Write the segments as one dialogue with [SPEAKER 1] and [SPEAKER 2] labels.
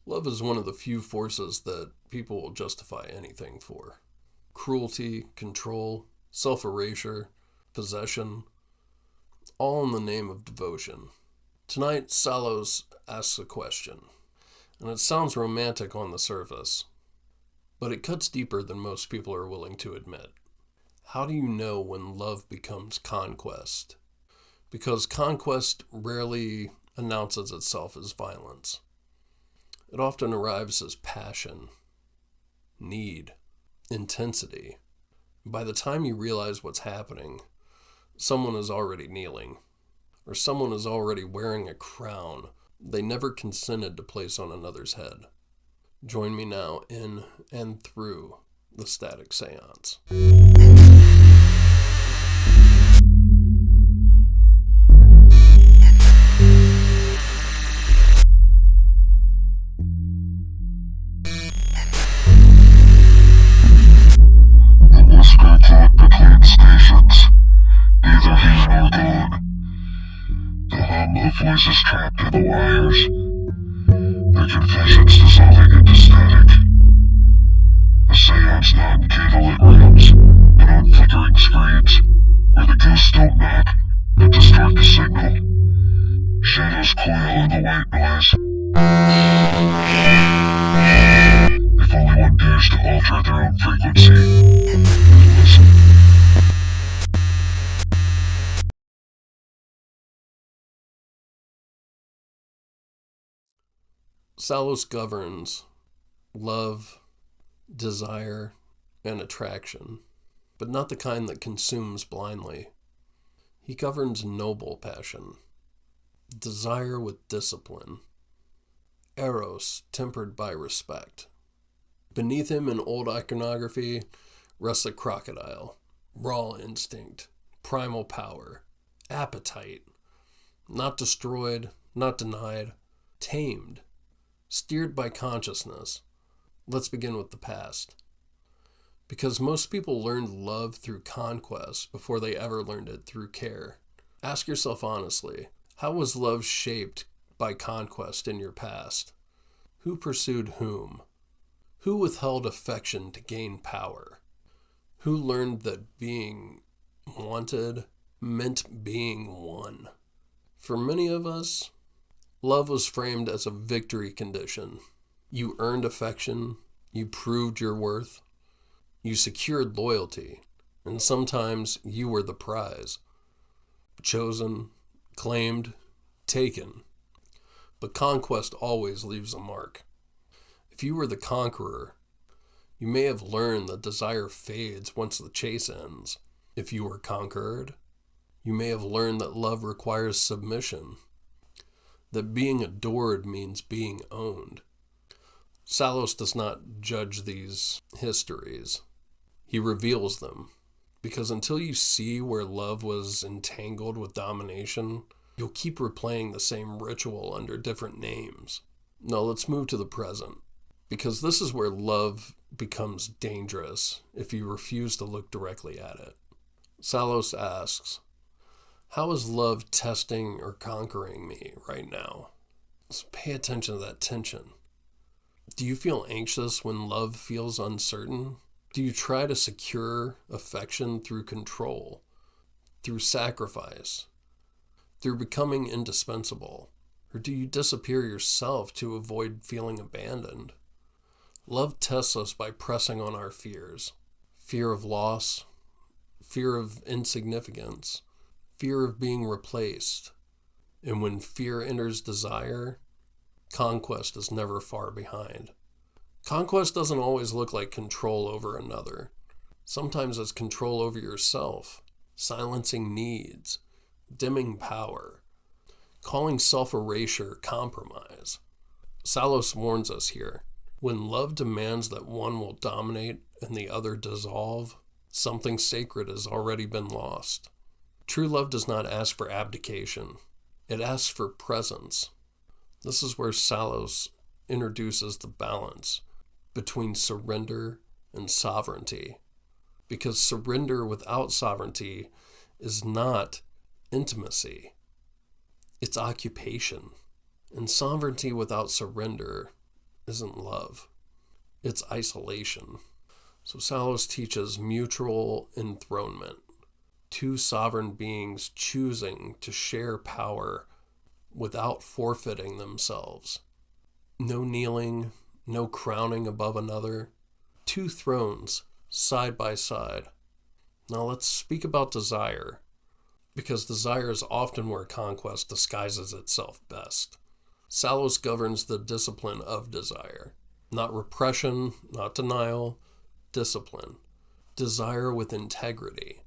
[SPEAKER 1] Love is one of the few forces that people will justify anything for. Cruelty, control, self-erasure, possession, all in the name of devotion. Tonight, Sallos asks a question, and it sounds romantic on the surface, but it cuts deeper than most people are willing to admit. How do you know when love becomes conquest? Because conquest rarely announces itself as violence. It often arrives as passion, need, intensity. By the time you realize what's happening, someone is already kneeling, or someone is already wearing a crown they never consented to place on another's head. Join me now in and through the static seance.
[SPEAKER 2] Between stations, neither here nor gone. The hum of voices trapped in the wires, their confessions dissolving into static. A seance not in candlelit rooms, but on flickering screens, where the ghosts don't knock, but distort the signal. Shadows coil in the white noise. If only one dares to alter their own frequency, listen.
[SPEAKER 1] Sallos governs love, desire, and attraction, but not the kind that consumes blindly. He governs noble passion, desire with discipline, eros tempered by respect. Beneath him in old iconography rests a crocodile, raw instinct, primal power, appetite, not destroyed, not denied, tamed, steered by consciousness. Let's begin with the past. Because most people learned love through conquest before they ever learned it through care. Ask yourself honestly, how was love shaped by conquest in your past? Who pursued whom? Who withheld affection to gain power? Who learned that being wanted meant being won? For many of us, love was framed as a victory condition. You earned affection, you proved your worth, you secured loyalty, and sometimes you were the prize. Chosen, claimed, taken. But conquest always leaves a mark. If you were the conqueror, you may have learned that desire fades once the chase ends. If you were conquered, you may have learned that love requires submission, that being adored means being owned. Sallos does not judge these histories. He reveals them, because until you see where love was entangled with domination, you'll keep replaying the same ritual under different names. Now let's move to the present, because this is where love becomes dangerous if you refuse to look directly at it. Sallos asks, how is love testing or conquering me right now? So pay attention to that tension. Do you feel anxious when love feels uncertain? Do you try to secure affection through control, through sacrifice, through becoming indispensable? Or do you disappear yourself to avoid feeling abandoned? Love tests us by pressing on our fears. Fear of loss, fear of insignificance, fear of being replaced. And when fear enters desire, conquest is never far behind. Conquest doesn't always look like control over another. Sometimes it's control over yourself, silencing needs, dimming power, calling self-erasure compromise. Sallos warns us here. When love demands that one will dominate and the other dissolve, something sacred has already been lost. True love does not ask for abdication. It asks for presence. This is where Sallos introduces the balance between surrender and sovereignty. Because surrender without sovereignty is not intimacy. It's occupation. And sovereignty without surrender isn't love. It's isolation. So Sallos teaches mutual enthronement. Two sovereign beings choosing to share power without forfeiting themselves. No kneeling, no crowning above another. Two thrones, side by side. Now let's speak about desire, because desire is often where conquest disguises itself best. Sallos governs the discipline of desire. Not repression, not denial, discipline. Desire with integrity.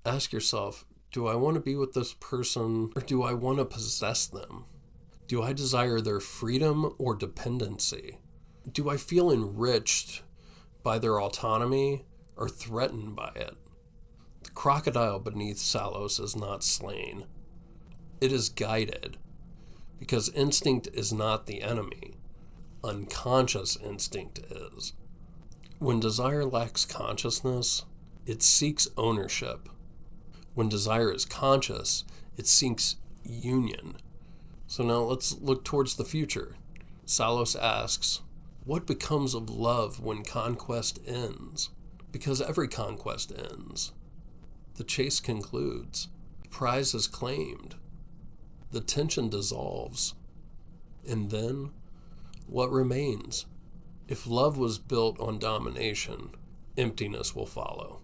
[SPEAKER 1] Ask yourself, do I want to be with this person, or do I want to possess them? Do I desire their freedom or dependency? Do I feel enriched by their autonomy or threatened by it? The crocodile beneath Sallos is not slain. It is guided, because instinct is not the enemy. Unconscious instinct is. When desire lacks consciousness, it seeks ownership. When desire is conscious, it seeks union. So now let's look towards the future. Sallos asks, what becomes of love when conquest ends? Because every conquest ends. The chase concludes. The prize is claimed. The tension dissolves. And then, what remains? If love was built on domination, emptiness will follow.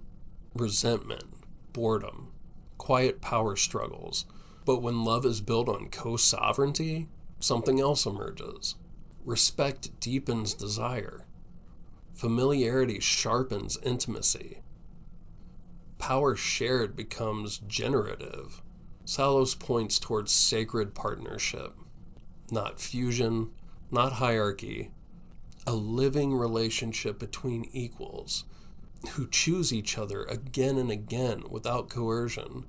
[SPEAKER 1] Resentment, boredom, quiet power struggles. But when love is built on co-sovereignty, something else emerges. Respect deepens desire. Familiarity sharpens intimacy. Power shared becomes generative. Sallos points towards sacred partnership, not fusion, not hierarchy, a living relationship between equals who choose each other again and again without coercion.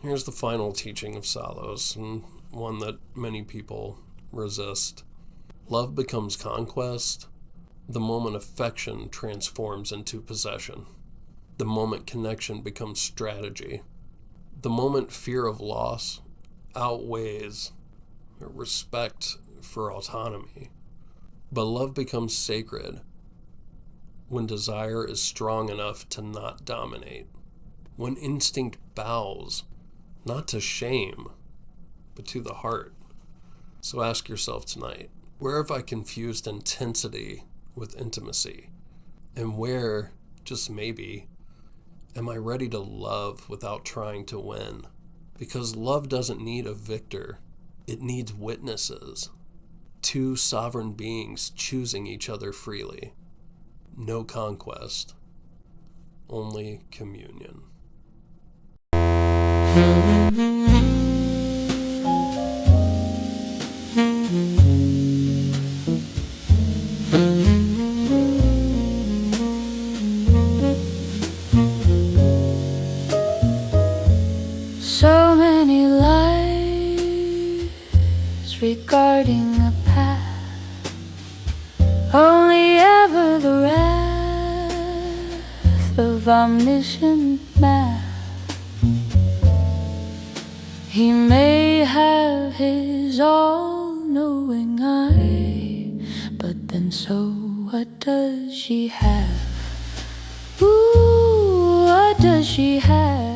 [SPEAKER 1] Here's the final teaching of Sallos, and one that many people resist. Love becomes conquest the moment affection transforms into possession. The moment connection becomes strategy. The moment fear of loss outweighs respect for autonomy. But love becomes sacred when desire is strong enough to not dominate. When instinct bows, not to shame, but to the heart. So ask yourself tonight, where have I confused intensity with intimacy? And where, just maybe, am I ready to love without trying to win? Because love doesn't need a victor. It needs witnesses. Two sovereign beings choosing each other freely. No conquest. Only communion.
[SPEAKER 3] So many lies regarding a path, only ever the wrath of omniscient math. He may have his all-knowing eye, but then so what does she have? Ooh, what does she have?